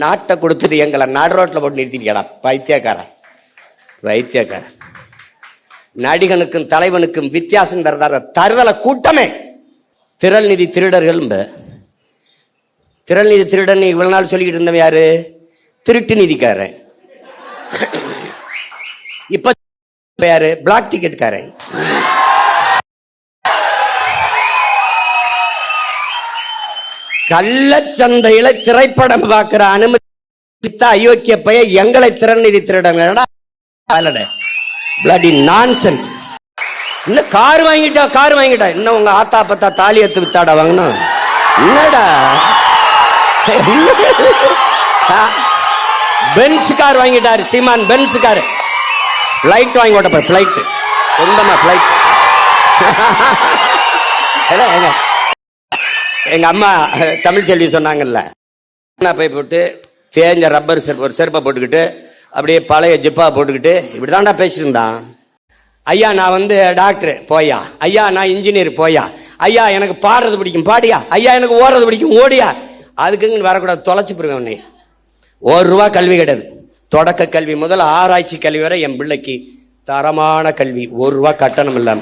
நாட்டை கொடுத்துட்டு எங்களை நடுரோட்டில் போட்டு நிறுத்திட்டியாடா வைத்தியக்கார. நடிகனுக்கும் தலைவனுக்கும் வித்தியாசம் தருதல கூட்டமே. திரள் நிதி திருடர்கள். திரள் நிதி திருடன் இவ்வளவு நாள் சொல்லிக்கிட்டு இருந்தவன் யாரு? திருட்டு நிதிக்காரன். இப்ப யாரு? பிளாக் டிக்கெட்காரன். கள்ளச்சந்தையில திரைப்படம் பார்க்கிற அனுமதி அயோக்கிய பைய எங்களை திறன் நிதி திருடங்க. இன்னும் கார் வாங்கிட்டா இன்னும் உங்க ஆத்தா பத்தா தாலி எடுத்து வித்தாடா வாங்கணும். என்னடா பென்ஸ் கார் வாங்கிட்டாரு சீமான். பென்ஸ் கார் பிளைட் வாங்கி ஓட்ட பிளைட் சொந்தமா பிளைட். எங்க அம்மா தமிழ் செல்வி சொன்னாங்கல்ல, போய் போட்டு தேஞ்ச ரப்பர் செருப்பை போட்டுக்கிட்டு அப்படியே பழைய ஜிப்பா போட்டுக்கிட்டு இப்படிதான்டா பேசிட்டு இருந்தான். ஐயா நான் டாக்டர் போயா, ஐயா நான் இன்ஜினியர் போயா, ஐயா எனக்கு பாடுறது பிடிக்கும் பாடியா, ஐயா எனக்கு ஓடுறது பிடிக்கும் ஓடியா. அதுக்குன்னு வரக்கூடாது, தொலைச்சு போடுவேன் உன்னை. ₹1 கல்வி கிடையாது. தொடக்க கல்வி முதல் ஆராய்ச்சி கல்வி வரை என் பிள்ளைக்கு தரமான கல்வி, ₹1 கட்டணம் இல்லாம.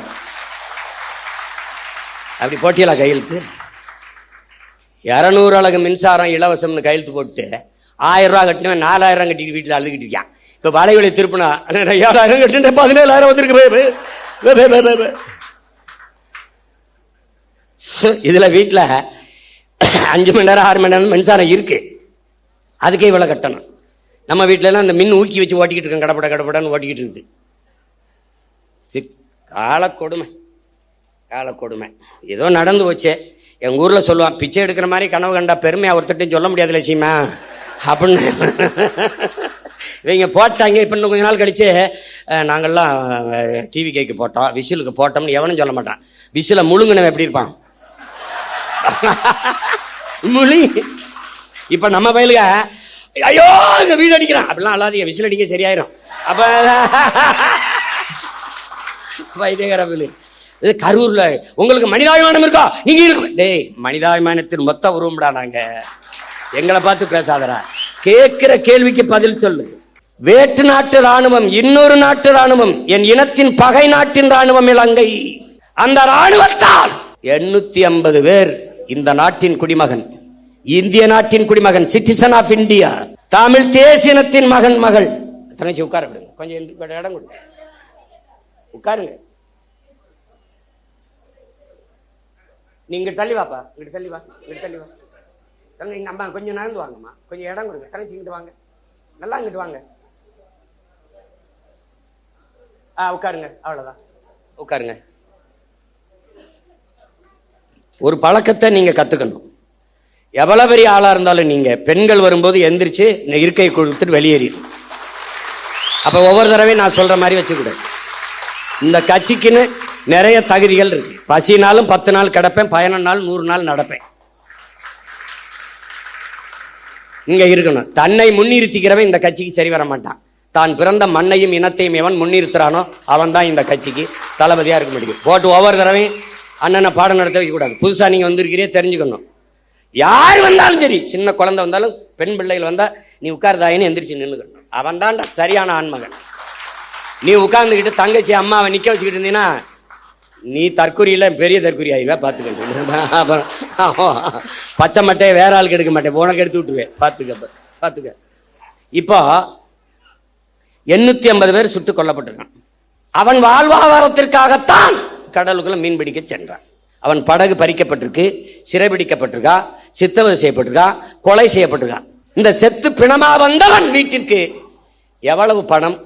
அப்படி போட்டியலா கையெழுத்து? 200 அலகு மின்சாரம் இலவசம்னு கையெழுத்து போட்டு ₹1000 கட்டினவன் 4000 கட்டிட்டு வீட்டில் அழுதுகிட்டு இருக்கான். இப்ப வலைவலி திருப்பினா 7000 கட்டிட்டு 17,000 வந்துருக்கு. இதுல வீட்டுல 5 மணி நேரம் 6 மணி நேரம் மின்சாரம் இருக்கு, அதுக்கே இவ்வளவு கட்டணும். நம்ம வீட்டுல எல்லாம் அந்த மின் ஊக்கி வச்சு ஓட்டிக்கிட்டு இருக்கோம், கடப்படன்னு ஓட்டிக்கிட்டு இருக்குது. காலக்கொடுமை ஏதோ நடந்து போச்சு. எங்க ஊர்ல சொல்லுவான், பிச்சை எடுக்கிற மாதிரி கனவு கண்டா பெருமையா ஒருத்தட்டையும் சொல்ல முடியாது லட்சியமா அப்படின்னு. இவங்க போட்டாங்க. இப்ப இன்னும் கொஞ்ச நாள் கழிச்சு நாங்கெல்லாம் டிவி கேக்கு போட்டோம், விசிலுக்கு போட்டோம்னு எவனும் சொல்ல மாட்டான். விசில முழுங்குனவன் எப்படி இருப்பான்? முழி. இப்ப நம்ம பயிலுக ஐயோ இங்க வீடு அடிக்கிறான் அப்படிலாம் அல்லாதீங்க, விசில் அடிக்க சரியாயிரும். அப்ப வைத்தியகரவில் இது கரூர்ல உங்களுக்கு மனிதாபிமானம் இருக்கா? நீங்க இருக்கு. டேய், மனிதாபிமானத்தின் மொத்த உருவம்டா நாங்க. எங்களை பார்த்து பேசாதரா. கேட்கிற கேள்விக்கு பதில் சொல்லு. வேற்று நாட்டு ராணுவம், இன்னொரு நாட்டு ராணுவம், என் இனத்தின் பகை நாட்டின் ராணுவம் இலங்கை. அந்த ராணுவத்தால் 850 பேர் இந்த நாட்டின் குடிமகன், இந்திய நாட்டின் குடிமகன், சிட்டிசன் ஆஃப் இந்தியா, தமிழ் தேசியனத்தின் மகன் மகள். தங்கச்சி உட்கார விடுங்க, கொஞ்சம் இடம் கொடுங்க, உட்காருங்க. நீங்க தள்ளி வாப்பா, இங்கிட்டு தள்ளி வா. தங்க எங்க அம்மா கொஞ்சம் நடந்து வாங்கம்மா, கொஞ்சம் இடம் கொடுங்க. தங்கச்சி இங்கிட்டு வாங்க, நல்லா இங்கிட்டு வாங்க. உட்காருங்க, அவ்வளவுதான், உட்காருங்க. ஒரு பழக்கத்தை நீங்க கத்துக்கணும். எவ்வளவு பெரிய ஆளா இருந்தாலும் நீங்க பெண்கள் வரும்போது எந்திரிச்சு இருக்கை கொடுத்துட்டு வெளியேறி. அப்ப ஒவ்வொரு தடவையும் நான் சொல்ற மாதிரி வச்சுக்கூடாது. இந்த கட்சிக்குன்னு நிறைய தகுதிகள் இருக்கு. பசினாலும் 10 நாள் கிடப்பேன், 11 நாள் 100 நாள் நடப்பேன். இங்க இருக்கணும். தன்னை முன்னிறுத்திக்கிறவன் இந்த கட்சிக்கு சரி வர மாட்டான். தான் பிறந்த மண்ணையும் இனத்தையும் எவன் முன்னிறுத்துறானோ அவன் தான் இந்த கட்சிக்கு தளபதியா இருக்க முடியும். போட்டு ஒவ்வொரு தடவையும் அண்ணனை பாடம் நடத்த வைக்க கூடாது. புதுசா நீங்க வந்திருக்கிறே தெரிஞ்சுக்கணும். யார் வந்தாலும் சரி, சின்ன குழந்தை வந்தாலும் பெண் பிள்ளைகள் வந்தா நீ உட்கார்தாயின்னு எந்திரிச்சு நின்னுக்கணும். அவன் தான்டா சரியான ஆண்மகன். நீ உட்கார்ந்துக்கிட்டு தங்கச்சி அம்மாவை நிக்க வச்சுக்கிட்டு இருந்தீங்கன்னா நீ தற்கொலையில பெரிய தற்கொலை ஆயிடுவா. பார்த்துக்க. பச்சை மட்டையை வேற ஆளுக்கு எடுக்க மாட்டேன், உனக்கு எடுத்து விட்டுருவேன். பார்த்துக்க. இப்போ 850 பேர் சுட்டுக் கொல்லப்பட்டிருக்கான். அவன் வாழ்வாதாரத்திற்காகத்தான் கடலுக்குள்ள மீன் பிடிக்க சென்றான். அவன் படகு பறிக்கப்பட்டிருக்கு, சிறைபிடிக்கப்பட்டிருக்கா, சித்தவதை செய்யப்பட்டிருக்கா, கொலை செய்யப்பட்டிருக்கா. இந்த செத்து பிணமா வந்தவன் வீட்டிற்கு எவ்வளவு பணம்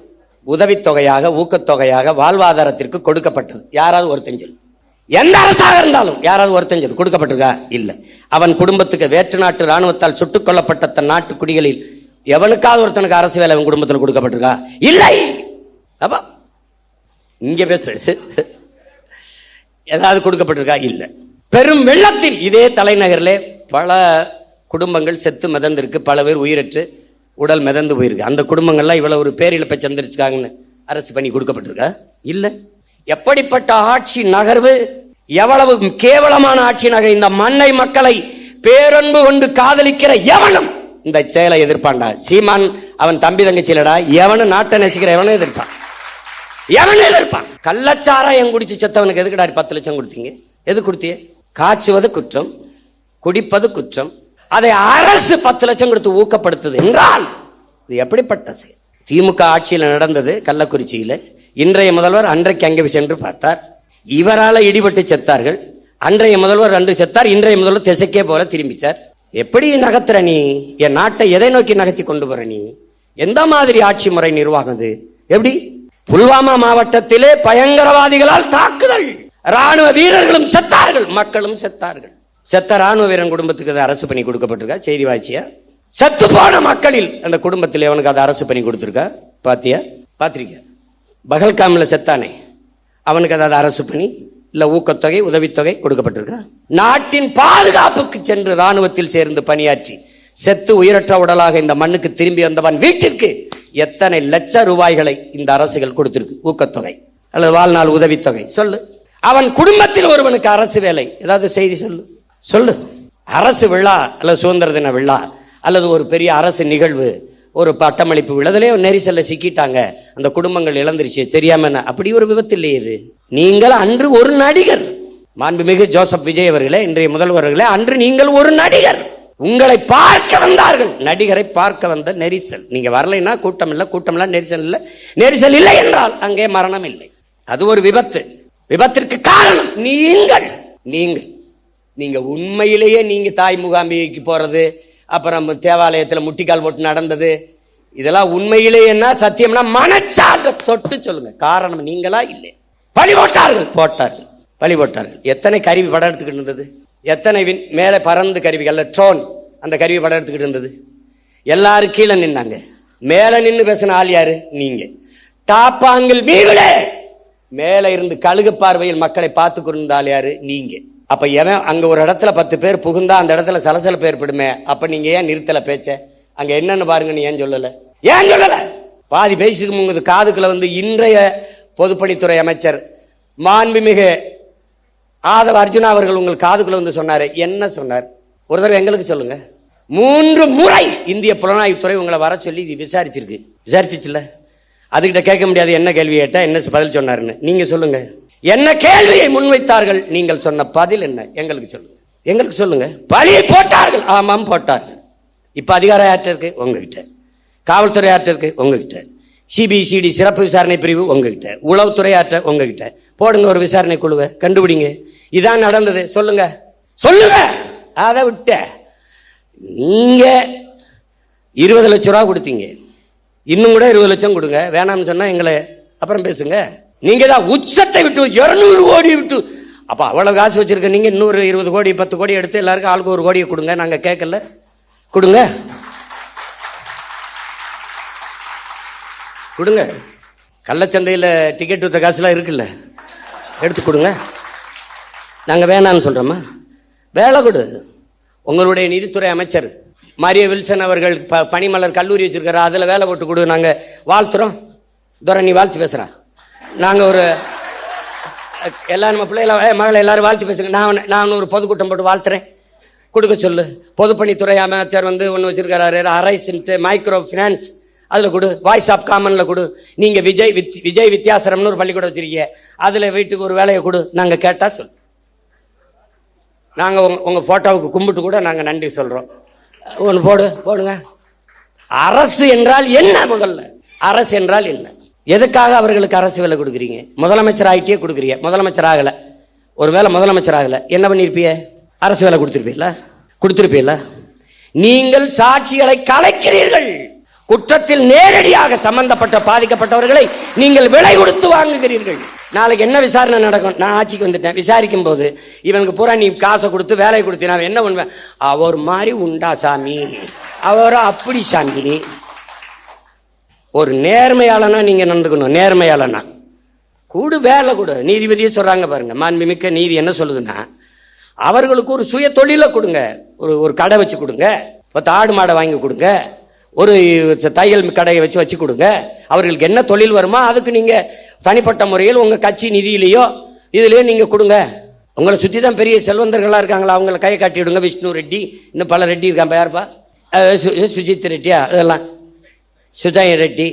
உதவித்தொகையாக, ஊக்கத்தொகையாக, வாழ்வாதாரத்திற்கு கொடுக்கப்பட்டது? யாராவது ஒருத்தன் சொல்லு. எந்த அரசாக இருந்தாலும் யாராவது ஒருத்தன் சொல்லு கொடுக்கப்பட்டிருக்கா? இல்ல. அவன் குடும்பத்துக்கு வேற்று நாட்டு ராணுவத்தால் சுட்டுக் கொல்லப்பட்ட தன் நாட்டு குடிகளில் எவனுக்காவது ஒருத்தனுக்கு அரசு வேலை அவன் குடும்பத்தில் கொடுக்கப்பட்டிருக்கா? இல்லை. அப்ப இங்க பேசு, ஏதாவது கொடுக்கப்பட்டிருக்கா? இல்ல. பெரும் வெள்ளத்தில் இதே தலைநகரிலே பல குடும்பங்கள் செத்து மிதந்திருக்கு, பல பேர் உயிரற்று உடல் மிதந்து போயிருக்கு. அந்த குடும்பங்கள்லாம் இவ்வளவு ஒரு பேரிழப்பை சந்திரிச்சுக்காங்கன்னு அரசு பண்ணி கொடுக்கப்பட்டிருக்கா? இல்ல. எப்படிப்பட்ட ஆட்சி நகர்வு, எவ்வளவு கேவலமான ஆட்சி நகர். இந்த மண்ணை மக்களை பேரன்பு கொண்டு காதலிக்கிற எவனும் இந்த செயலை எதிர்ப்பான்டா. சீமான் அவன் தம்பி தங்கச்சிலடா, எவனும் நாட்டை நேசிக்கிற எவனும் எதிர்ப்பான், எவனும் எதிர்ப்பான். கள்ளச்சாராயம் குடிச்சு செத்தவனுக்கு எதுக்குடா 10 லட்சம் கொடுத்தீங்க? எது கொடுத்திய? காய்ச்சுவது குற்றம், குடிப்பது குற்றம், அதை அரசு 10 லட்சம் கொடுத்து ஊக்கப்படுத்துது என்றால் இது எப்படிப்பட்ட செயல்? திமுக ஆட்சியில் நடந்தது கள்ளக்குறிச்சியில. இன்றைய முதல்வர் அன்றைக்கு அங்கே சென்று பார்த்தார். இவரால் இடிபட்டு செத்தார்கள். அன்றைய முதல்வர் அன்று செத்தார், இன்றைய முதல்வர் திசைக்கே போல திரும்பிட்டார். எப்படி நகர்த்துற நீ? என் நாட்டை எதை நோக்கி நகர்த்தி கொண்டு போற நீ? எந்த மாதிரி ஆட்சி முறை நிர்வாகம் இது? எப்படி? புல்வாமா மாவட்டத்திலே பயங்கரவாதிகளால் தாக்குதல், ராணுவ வீரர்களும் செத்தார்கள், மக்களும் செத்தார்கள். செத்த ராணுவ வீரன் குடும்பத்துக்கு அரசு பணி கொடுக்கப்பட்டிருக்கா? செய்தி வாய்ச்சியா? செத்து போன மக்களில் அந்த குடும்பத்தில் அவனுக்கு அது அரசு பணி கொடுத்திருக்கா? பாத்தியா? பாத்திரிக்க? பகல்காமில் செத்தானே, அவனுக்கு அதாவது அரசு பணி இல்ல ஊக்கத்தொகை உதவித்தொகை கொடுக்கப்பட்டிருக்கா? நாட்டின் பாதுகாப்புக்கு சென்று ராணுவத்தில் சேர்ந்து பணியாற்றி செத்து உயிரற்ற உடலாக இந்த மண்ணுக்கு திரும்பி வந்தவன் வீட்டிற்கு எத்தனை லட்ச ரூபாய்களை இந்த அரசுகள் கொடுத்திருக்கு ஊக்கத்தொகை அல்லது வாழ்நாள் உதவித்தொகை? சொல்லு. அவன் குடும்பத்தில் ஒருவனுக்கு அரசு வேலை, ஏதாவது செய்தி சொல்லு, சொல்லு. அரசு விழா அல்லது சுதந்திர தின விழா அல்லது ஒரு பெரிய அரசு நிகழ்வு, ஒரு பட்டமளிப்பு விழாவிலே நெரிசல்ல சிக்கிட்டாங்க, அந்த குடும்பங்கள் இழந்துருச்சு தெரியாம. அப்படி ஒரு விபத்து இல்லையே இது. நீங்கள் அன்று ஒரு நடிகர், மாண்புமிகு ஜோசப் விஜய் அவர்களே, இன்றைய முதல்வர்களே, அன்று நீங்கள் ஒரு நடிகர், உங்களை பார்க்க வந்தார்கள். நடிகரை பார்க்க வந்த நெரிசல். நீங்க வரலைன்னா கூட்டம் இல்லை, கூட்டம் இல்லை, நெரிசல் இல்லை. நெரிசல் இல்லை என்றால் அங்கே மரணம் இல்லை. அது ஒரு விபத்து. விபத்திற்கு காரணம் நீங்கள். நீங்க உண்மையிலேயே நீங்க தாய் முகாம்பிகைக்கு போறது, அப்புறம் தேவாலயத்தில் முட்டிக்கால் போட்டு நடந்தது, இதெல்லாம் உண்மையிலேன்னா சத்தியம்னா மனச்சான்ற தொட்டு சொல்லுங்க. காரணம் நீங்களா? இல்லை. பழி போட்டார்கள். எத்தனை கருவி படம் எடுத்துக்கிட்டு இருந்தது? எத்தனை மேலே பறந்து கருவிகள், ட்ரோன், அந்த கருவி படம் எடுத்துக்கிட்டு இருந்தது. எல்லாரும் கீழே நின்னாங்க. மேல நின்று பேசின ஆள் யாரு? நீங்க. டாப்பாங்கில் வீவிலே மேல இருந்து கழுகு பார்வையில் மக்களை பார்த்து கொண்டிருந்த ஆள் யாரு? நீங்க. அப்ப எவன் அங்க ஒரு இடத்துல 10 பேர் புகுந்தா அந்த இடத்துல சலசலப்பு ஏற்படுமே, அப்ப நீங்க ஏன் நிறுத்தல பேச்ச? அங்க என்னன்னு பாருங்க, நீ ஏன் சொல்லல? பாதி பேசிட்டு முங்குது காதுக்குள்ள வந்து இன்றைய பொதுப்பணித்துறை அமைச்சர் மாண்புமிகு ஆதவ அர்ஜுனா அவர்கள் உங்கள் காதுக்குள்ள வந்து சொன்னாரு. என்ன சொன்னார்? ஒரு தடவை எங்களுக்கு சொல்லுங்க. 3 முறை இந்திய புலனாய்வுத்துறை உங்களை வர சொல்லி விசாரிச்சிருச்சுல. அதுகிட்ட கேட்க முடியாது என்ன கேள்வி கேட்டா என்ன பதில் சொன்னாருன்னு. நீங்க சொல்லுங்க, என்ன கேள்வியை முன்வைத்தார்கள், நீங்கள் சொன்ன பதில் என்ன? எங்களுக்கு சொல்லுங்க. பழியை போட்டார்கள். ஆமாம் போட்டார்கள். இப்ப அதிகாரம் யார்கிட்ட இருக்கு? உங்ககிட்ட. காவல்துறை யார்கிட்ட இருக்கு? உங்ககிட்ட. சிபிசிடி சிறப்பு விசாரணை பிரிவு உங்ககிட்ட. உளவுத்துறை யார்கிட்ட? உங்ககிட்ட. போடுங்க ஒரு விசாரணை குழுவை, கண்டுபிடிங்க இதான் நடந்தது. சொல்லுங்க. அதை விட்ட நீங்க 20 லட்சம் ரூபா கொடுத்தீங்க, இன்னும் கூட 20 லட்சம் கொடுங்க, வேணாம்னு சொன்னா எங்களை அப்புறம் பேசுங்க. நீங்க தான் உச்சத்தை விட்டு 200 கோடி விட்டு, அப்ப அவ்வளவு காசு வச்சிருக்க நீங்க இன்னொரு 20 கோடி 10 கோடி எடுத்து எல்லாருக்கும் ஆளுக்கு 1 கோடியை கொடுங்க. நாங்க கேட்கல, கொடுங்க. கள்ளச்சந்தையில் டிக்கெட் வித்த காசுலாம் இருக்குல்ல, எடுத்து கொடுங்க. நாங்க வேணான்னு சொல்றோமா? வேலை கொடு. உங்களுடைய நிதித்துறை அமைச்சர் மரிய வில்சன் அவர்கள் பனிமலர் கல்லூரி வச்சிருக்காரு, அதுல வேலை போட்டு கொடு. நாங்க வாழ்த்துறோம். துரை நீ வாழ்த்து பேசுறா. நாங்க ஒரு எல்லாரும் நம்ம பிள்ளைகளை மகளை எல்லாரும் வாழ்த்து பேசுங்க. நான் ஒரு பொதுக்கூட்டம் போட்டு வாழ்த்துறேன், கொடுக்க சொல்லு. பொதுப்பணித்துறை அமைச்சர் வந்து ஒன்று வச்சிருக்காரு, அரைஸ் மைக்ரோ பினான்ஸ், அதுல கொடு. வாய்ஸ் ஆஃப் காமன்ல கொடு. நீங்க விஜய் வித்யாசரம்னு ஒரு பள்ளிக்கூடம் வச்சிருக்கீங்க, அதுல வீட்டுக்கு ஒரு வேலையை கொடு. நாங்க கேட்டா சொல்லு. நாங்க உங்க போட்டோவுக்கு கும்பிட்டு கூட நாங்க நன்றி சொல்றோம். ஒன்று போடுங்க. அரசு என்றால் என்ன? முதல்ல அரசு என்றால் என்ன? எதுக்காக அவர்களுக்கு அரசு வேலை கொடுக்குறீங்க? முதலமைச்சர் ஆகிட்டே கொடுக்குறீங்க. முதலமைச்சர் ஆகல, ஒருவேளை முதலமைச்சர் ஆகல, என்ன பண்ணிருப்பீங்க? அரசு வேலை கொடுத்திருப்பீங்களா? நீங்கள் சாட்சிகளை கலைக்கிறீர்கள். குற்றத்தில் நேரடியாக சம்பந்தப்பட்ட பாதிக்கப்பட்டவர்களை நீங்கள் விலை கொடுத்து வாங்குகிறீர்கள். நாளைக்கு என்ன விசாரணை நடக்கும்? நான் ஆட்சிக்கு வந்துட்டேன், விசாரிக்கும் போது இவனுக்கு பூரா நீ காசை கொடுத்து வேலையை கொடுத்து நான் என்ன பண்ணுவேன்? அவர் மாதிரி உண்டா சாமி, அவரோ அப்படி சாமி. ஒரு நேர்மையாளனா நீங்க நடந்துக்கணும். நேர்மையாளனா வேலை கொடு. நீதிபதியே சொல்றாங்க பாருங்க, மாண்புமிக்க நீதி என்ன சொல்லுதுன்னா, அவர்களுக்கு ஒரு சுய தொழிலை கொடுங்க. ஒரு கடை வச்சு கொடுங்க, 10 ஆடு மாடை வாங்கி கொடுங்க, ஒரு தையல் கடையை வச்சு கொடுங்க. அவர்களுக்கு என்ன தொழில் வருமோ அதுக்கு நீங்க தனிப்பட்ட முறையில் உங்க கட்சி நிதியிலேயோ இதுலயோ நீங்க கொடுங்க. உங்களை சுத்தி தான் பெரிய செல்வந்தர்களா இருக்காங்களா, அவங்களை கையை காட்டி விடுங்க. விஷ்ணு ரெட்டி, இன்னும் பல ரெட்டி இருக்கான். யாருப்பா? சுஜித் ரெட்டியா, அதெல்லாம் சுஜாய் ரெட்டி,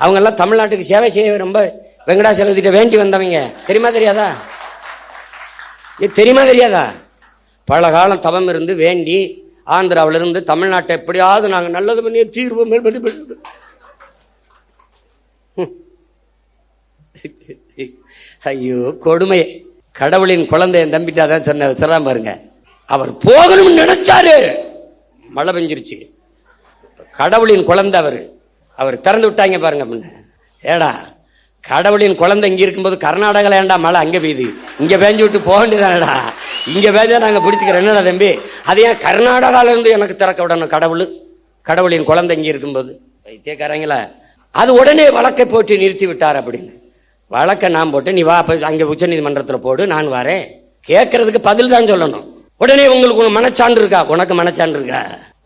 அவங்கெல்லாம் தமிழ்நாட்டுக்கு சேவை செய்ய ரொம்ப வெங்கடாசலத்திட்ட வேண்டி வந்தவங்க. தெரியுமா தெரியாதா? தெரியுமா தெரியாதா? பல காலம் தவம் இருந்து வேண்டி ஆந்திராவிலிருந்து தமிழ்நாட்டை எப்படியாவது நாங்கள் நல்லது பண்ணி தீர்வோம். ஐயோ கொடுமை. கடவுளின் குழந்தை என் தம்பிட்டு அதான் சொன்ன பாருங்க. அவர் போகணும்னு நினைச்சாரு, மழை பெஞ்சிருச்சு. கடவுளின் குழந்தை அவர் திறந்து விட்டாங்க பாருங்க. முன்ன ஏடா கடவுளின் குழந்தை இங்க இருக்கும்போது கர்நாடகால ஏண்டா மழை அங்க பெய்யுது, இங்க பேஞ்சு விட்டு போக வேண்டியதானடா, இங்க பேஞ்சா நாங்க பிடிச்சிக்கிறோம். என்னடா தம்பி, அது ஏன் கர்நாடகால இருந்து எனக்கு திறக்க விடணும்? கடவுளின் குழந்தை இங்க இருக்கும்போது வைத்தியக்காரங்களா, அது உடனே வழக்கை போட்டு நிறுத்தி விட்டார் அப்படின்னு. வழக்கை நான் போட்டு நீ வா, அங்க உச்ச நீதிமன்றத்தில் போடு, நான் வரேன். கேட்கறதுக்கு பதில் தான் சொல்லணும். உடனே உங்களுக்கு மனச்சான்று இருக்கா? உனக்கு மனச்சான்று இருக்கா?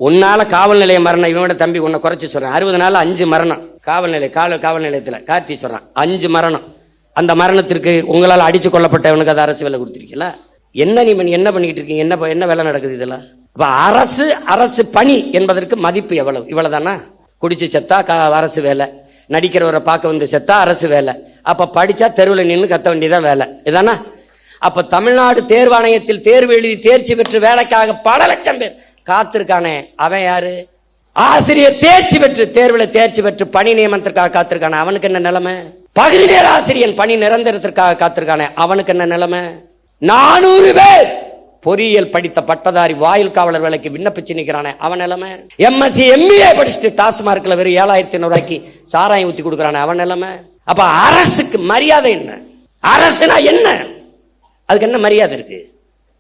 உன்னால காவல் நிலைய மரணம், இவனோட தம்பி உன்னை குறைச்சி சொல்றான். 60 நாள் 5 மரணம் காவல் நிலையத்தில் கார்த்தி சொல்றான். 5 மரணம். அந்த மரணத்திற்கு உங்களால் அடிச்சு கொல்லப்பட்டவனுக்கு அது அரசு வேலை கொடுத்துருக்கீங்களா? என்ன நீ என்ன பண்ணிட்டு இருக்கீங்க? என்ன வேலை நடக்குது இதெல்லாம்? அப்ப அரசு பணி என்பதற்கு மதிப்பு எவ்வளவு? இவ்வளவுதானா? குடிச்சு செத்தா அரசு வேலை, நடிக்கிறவரை பார்க்க வந்து செத்தா அரசு வேலை, அப்ப படிச்சா தெருவில் நின்று கத்த வேண்டியதான் வேலை, இதானா? அப்ப தமிழ்நாடு தேர்வாணையத்தில் தேர்வு எழுதி தேர்ச்சி பெற்று வேலைக்காக பல லட்சம் பேர் காத்திருக்கானே, அவன் யாரு? ஆசிரியர் தேர்ச்சி பெற்று தேர்வில் தேர்ச்சி பெற்று பணி நியமனத்திற்காக காத்திருக்கானே, அவனுக்கு என்ன நிலைமை? பகுதி நேர ஆசிரியர் பணி நிரந்தரத்திற்காக காத்திருக்கானே, அவனுக்கு என்ன நிலைமை? 400 பேர் பொறியியல் படித்த பட்டதாரி வாயில் காவலர் வேலைக்கு விண்ணப்பிச்சு நிக்கிறானே, அவன் நிலைமை? MSc MBA படிச்சுட்டு டாஸ்மார்க்ல வெறும் 7500 ரூபாய்க்கு சாராயம் ஊத்தி கொடுக்குறானே, அவன் நிலைமை? அப்ப அரசுக்கு மரியாதை என்ன? அரசுனா என்ன? அதுக்கு என்ன மரியாதை இருக்கு?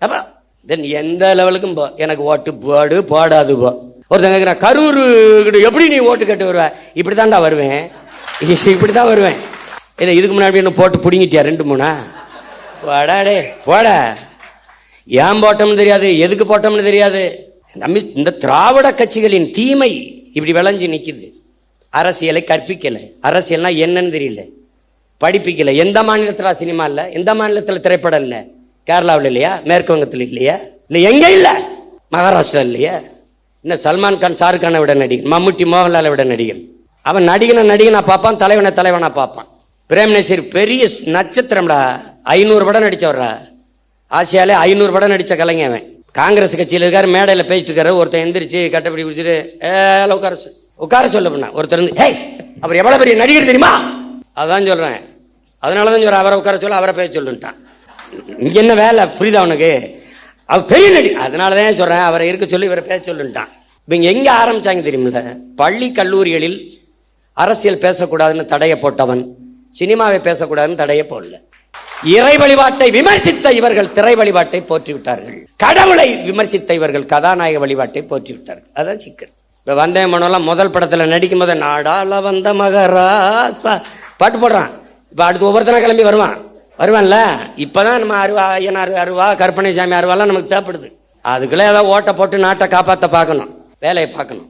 அப்ப எந்த லெவலுக்கும் போ, எனக்கு ஓட்டு போடு போடாது போ. ஒருத்தங்க கரூர் எப்படி நீ ஓட்டு கேட்டு வருவ? இப்படித்தான்டா வருவேன், இப்படித்தான் வருவேன். இதுக்கு முன்னாடி என்ன போட்டு புடிங்கிட்டியா 2-3? போடாடே போட. ஏன் போட்டோம்னு தெரியாது, எதுக்கு போட்டோம்னு தெரியாது. இந்த திராவிட கட்சிகளின் தீமை இப்படி விளைஞ்சு நிக்குது. அரசியலை கற்பிக்கல, அரசியல்னா என்னன்னு தெரியல, படிப்பிக்கல. எந்த மாநிலத்துல சினிமா இல்ல, எந்த மாநிலத்துல திரைப்படம் இல்ல? கேரளாவில் இல்லையா? மேற்கு வங்கத்தில் இல்லையா? இல்ல எங்க இல்ல? மகாராஷ்டிரா இல்லையா? என்ன சல்மான் கான் ஷாருக் கானை விட நடிகன், மம்முட்டி மோகன்லாலை விட நடிகன். அவன் நடிகனா பார்ப்பான், தலைவனா பார்ப்பான். பிரேம் நசீர் பெரிய நட்சத்திரம்டா, 500 படம் நடிச்சவரா. ஆசியாலே 500 படம் நடிச்ச கலைஞன் அவன். காங்கிரஸ் கட்சியில் இருக்காரு, மேடையில் பேசிட்டு இருக்காரு. ஒருத்தன் எந்திரிச்சு கட்டப்படி குடிச்சிட்டு உட்கார சொல்ல பண்ண. ஒருத்தர் அவர் எவ்வளவு பெரிய நடிகர் தெரியுமா? அதான் சொல்றேன். அதனாலதான் சொல்றேன், அவரை உட்கார சொல்ல, அவரை பேச சொல்லுட்டான். இங்க என்ன வேலை புரியுதா உனக்கு? அவர் பெரிய நடி, அதனாலதான் சொல்றேன், அவரை இருக்க சொல்லி இவரை பேச சொல்லுட்டான். இவங்க எங்க ஆரம்பிச்சாங்க தெரியுமில்ல? பள்ளி கல்லூரிகளில் அரசியல் பேசக்கூடாதுன்னு தடையை போட்டவன் சினிமாவை பேசக்கூடாதுன்னு தடையை போடல. இறை வழிபாட்டை விமர்சித்த இவர்கள் திரை வழிபாட்டை போற்றிவிட்டார்கள். கடவுளை விமர்சித்த இவர்கள் கதாநாயக வழிபாட்டை போற்றிவிட்டார்கள். அதான் சிக்கல். இப்ப வந்தே மனோலாம் முதல் படத்துல நடிக்கும் போது நாடால வந்த மகராசா பாட்டு போடுறான். இப்ப அடுத்து ஒவ்வொருத்தனா கிளம்பி வருவான்ல. இப்பதான் நம்ம ஐயனார் அருவா, கற்பனை சாமி அருவாலாம் நமக்கு தேவைப்படுது. அதுக்குள்ள ஏதாவது ஓட்ட போட்டு நாட்டை காப்பாற்ற பார்க்கணும், வேலையை பார்க்கணும்.